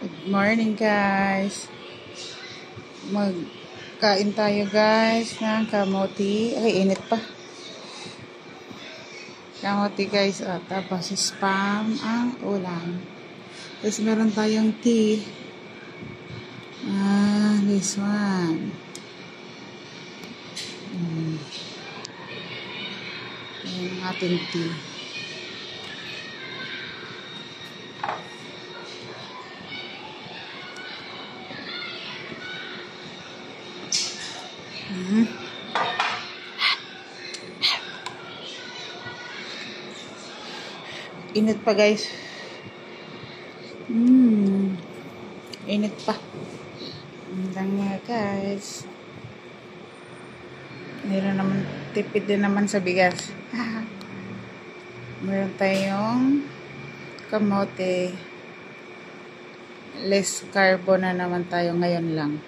Good morning guys. Magkain tayo guys ng kamote. Ay, init pa. Kamote guys. Tapos spam ang ulam. Tapos meron tayong tea. This one. Yung ating tea. Init pa guys. Init pa. Lang nga guys. Meron naman, tipid din naman sa bigas. Meron tayong kamote. Less carbo na naman tayo ngayon lang.